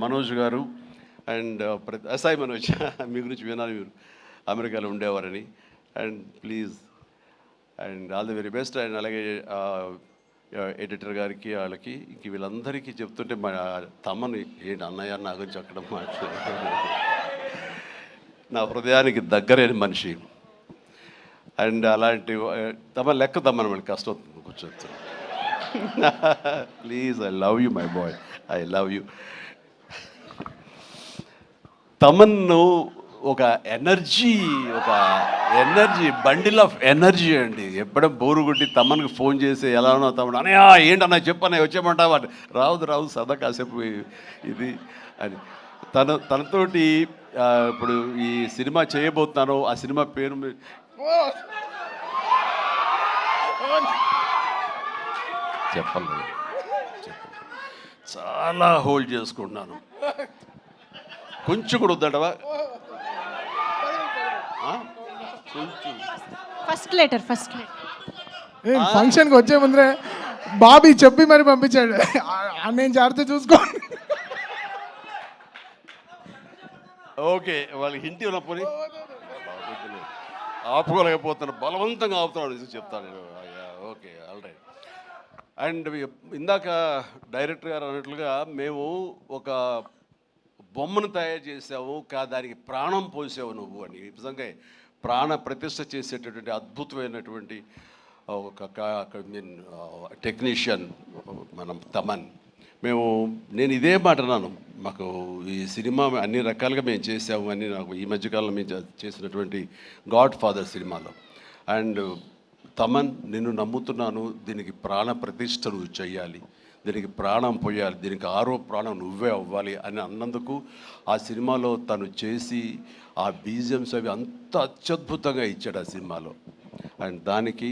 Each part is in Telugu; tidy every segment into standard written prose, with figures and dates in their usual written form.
మనోజ్ గారు అండ్ సాయి మనోజ్ మీ గురించి వినాలి, మీరు అమెరికాలో ఉండేవారని. And please and all the very best. And అలాగే ఎడిటర్ గారికి వాళ్ళకి ఇంక వీళ్ళందరికీ చెప్తుంటే మా తమ్మని ఏంటి అన్నయ్య నా గురించి అక్కడ నా హృదయానికి దగ్గరైన మనిషి. అండ్ అలాంటి తమ లెక్క తమ్మని మళ్ళీ కష్టం అవుతుంది కూర్చొని. Please, I love you my boy, I love you. తమన్ను ఒక ఎనర్జీ బండిల్ ఆఫ్ ఎనర్జీ అండి. ఎప్పుడో బోరు కొట్టి తమన్కి ఫోన్ చేసి ఎలా ఉన్నావు తమ్ముడు, అనయా ఏంటన్నా చెప్పన్నా వచ్చేయమంటావా, రాదు సదా కాసేపు ఇది అని. తనతోటి ఇప్పుడు ఈ సినిమా చేయబోతున్నాను. ఆ సినిమా పేరు చెప్పండి, చాలా హోల్డ్ చేసుకుంటున్నాను. కొంచెం కూడా వద్దటవా, కొంచెం ఫస్ట్ లెటర్ ఫంక్షన్కి వచ్చే ముందరే బాబీ చెప్పి మరి పంపించాడు, నేను జాగ్రత్త చూసుకోండి. ఓకే, వాళ్ళకి హింట్ ఉన్న పోనీ ఆపుకోలేకపోతున్నాను, బలవంతంగా ఆపుతున్నాడు చెప్తాను. Okay, all right. అండ్ ఇందాక డైరెక్టర్ గారు అన్నట్లుగా మేము ఒక బొమ్మను తయారు చేసావు, దానికి ప్రాణం పోసావు నువ్వు అని. నిజంగా ప్రాణ ప్రతిష్ఠ చేసేటటువంటి అద్భుతమైనటువంటి ఒక టెక్నీషియన్ మనం తమన్. నేను ఇదే మాట అన్నాను, మాకు ఈ సినిమా అన్ని రకాలుగా మేము చేసాము అని. నాకు ఈ మధ్యకాలంలో మేము చేసినటువంటి గాడ్ ఫాదర్ సినిమాలో. అండ్ తమన్, నిన్ను నమ్ముతున్నాను, దీనికి ప్రాణ ప్రతిష్ఠ నువ్వు చెయ్యాలి, దీనికి ప్రాణం పోయాలి, దీనికి ఆరో ప్రాణం నువ్వే అవ్వాలి అని అన్నందుకు ఆ సినిమాలో తను చేసి ఆ బీజిఎమ్స్ అవి అంత అత్యద్భుతంగా ఇచ్చాడు ఆ సినిమాలో. అండ్ దానికి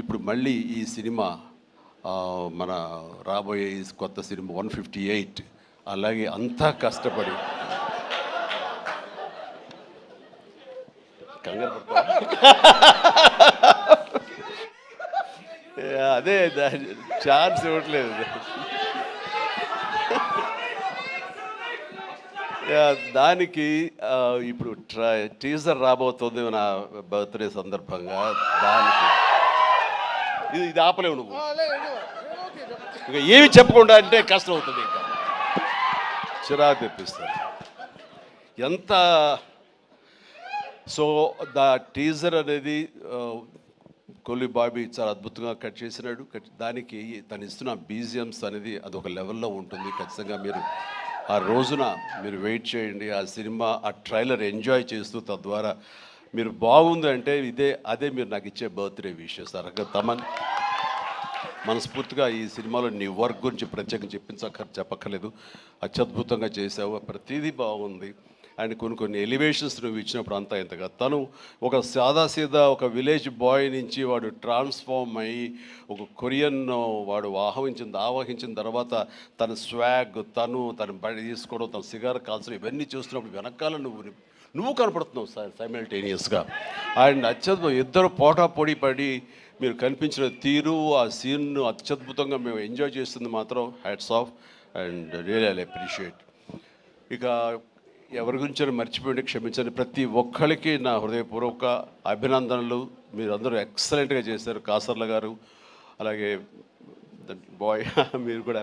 ఇప్పుడు మళ్ళీ ఈ సినిమా మన రాబోయే కొత్త సినిమా 158 అలాగే అంతా కష్టపడి కంగారు అదే ఛాన్స్ ఇవ్వట్లేదు. దానికి ఇప్పుడు టీజర్ రాబోతుంది నా బర్త్డే సందర్భంగా. దానికి ఇది ఆపలేవు నువ్వు, ఇంకా ఏమి చెప్పకుండా అంటే కష్టం అవుతుంది, ఇంకా చిరాకు తెప్పిస్తారు ఎంత. సో టీజర్ అనేది కొల్లి బాబీ చాలా అద్భుతంగా కట్ చేసినాడు. దానికి తను ఇస్తున్న బీజిఎమ్స్ అనేది అదొక లెవెల్లో ఉంటుంది. ఖచ్చితంగా మీరు ఆ రోజున మీరు వెయిట్ చేయండి. ఆ సినిమా ఆ ట్రైలర్ ఎంజాయ్ చేస్తూ తద్వారా మీరు బాగుంది అంటే అదే మీరు నాకు ఇచ్చే బర్త్డే విషెస్. తమన్, మనస్ఫూర్తిగా ఈ సినిమాలో నీ వర్క్ గురించి ప్రత్యేకంగా చెప్పక్కర్లేదు. అత్యద్భుతంగా చేసావు, ప్రతిదీ బాగుంది. అండ్ కొన్ని ఎలివేషన్స్ నువ్వు ఇచ్చినప్పుడు అంతా ఇంతగా తను ఒక సాదాసీదా ఒక విలేజ్ బాయ్ నుంచి వాడు ట్రాన్స్ఫార్మ్ అయ్యి ఒక కొరియన్ వాడు ఆవహించిన తర్వాత తన స్వాగ్, తన బడి తీసుకోవడం, తన సిగార్ కాల్చడం, ఇవన్నీ చూస్తున్నప్పుడు వెనకాల నువ్వు కనపడుతున్నావు సైమల్టేనియస్గా. అండ్ అత్యద్భుతం, ఇద్దరు పోటీ పడి మీరు కనిపించిన తీరు, ఆ సీన్ను అత్యద్భుతంగా మేము ఎంజాయ్ చేస్తుంది మాత్రం hats off and really I appreciate. ఇక ఎవరి గురించి మర్చిపోయింది క్షమించండి. ప్రతి ఒక్కరికి నా హృదయపూర్వక అభినందనలు. మీరు అందరూ ఎక్సలెంట్గా చేశారు. కాసర్ల గారు, అలాగే బాయ్ మీరు కూడా.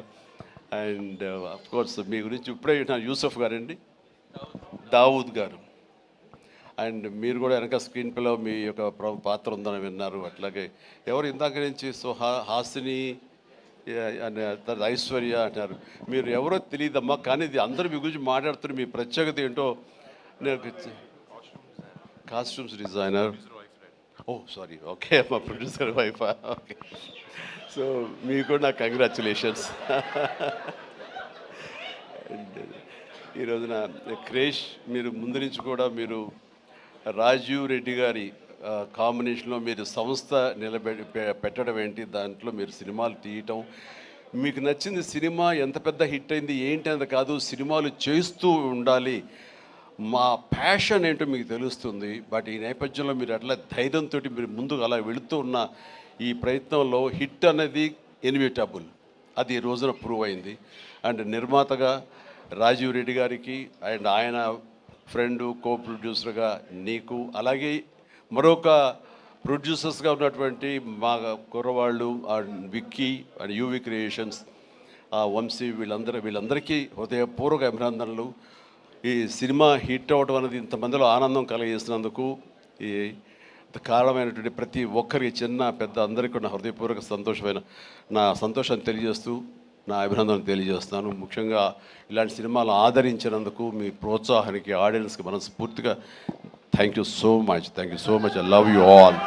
అండ్ అఫ్కోర్స్ మీ గురించి ఇప్పుడే నా యూసఫ్ గారండి, దావూద్ గారు. అండ్ మీరు కూడా వెనక స్క్రీన్ ప్లేలో మీ యొక్క పాత్ర ఉందని విన్నారు. అట్లాగే ఎవరు ఇందాక నుంచి హాసిని ఐశ్వర్య అంటారు. మీరు ఎవరో తెలియదమ్మా, కానీ ఇది అందరూ మీ గురించి మాట్లాడుతున్నారు. మీ ప్రత్యేకత ఏంటో నాకు కాస్ట్యూమ్స్ డిజైనర్, సారీ, ఓకే, మా ప్రొడ్యూసర్ వైఫ్. ఓకే, సో మీకు కూడా నాకు కంగ్రాచులేషన్స్. అండ్ ఈ రోజున క్రేష్, మీరు ముందు నుంచి కూడా మీరు రాజీవ్ రెడ్డి గారి కాంబినేషన్లో మీరు సంస్థ పెట్టడం ఏంటి, దాంట్లో మీరు సినిమాలు తీయటం, మీకు నచ్చింది సినిమా ఎంత పెద్ద హిట్ అయింది ఏంటి అంత కాదు, సినిమాలు చేస్తూ ఉండాలి, మా ప్యాషన్ ఏంటో మీకు తెలుస్తుంది. బట్ ఈ నేపథ్యంలో మీరు అట్లా ధైర్యంతో మీరు ముందుకు అలా వెళుతూ ఉన్న ఈ ప్రయత్నంలో హిట్ అనేది ఇన్విటబుల్, అది ఈ రోజున ప్రూవ్ అయింది. అండ్ నిర్మాతగా రాజీవ్ రెడ్డి గారికి అండ్ ఆయన ఫ్రెండు కో ప్రొడ్యూసర్గా నీకు, అలాగే మరొక ప్రొడ్యూసర్స్గా ఉన్నటువంటి మా కుర్రవాళ్ళు విక్కీ అండ్ యూవి క్రియేషన్స్, వంశీ, వీళ్ళందరికీ హృదయపూర్వక అభినందనలు. ఈ సినిమా హిట్ అవ్వడం అనేది ఇంతమందిలో ఆనందం కలిగిస్తున్నందుకు ఈ కారణమైనటువంటి ప్రతి ఒక్కరికి, చిన్న పెద్ద అందరికీ నా హృదయపూర్వక నా సంతోషాన్ని తెలియజేస్తూ నా అభినందనలు తెలియజేస్తున్నాను. ముఖ్యంగా ఇలాంటి సినిమాలు ఆదరించినందుకు మీ ప్రోత్సాహానికి, ఆడియన్స్కి మనస్ఫూర్తిగా thank you so much. I love you all.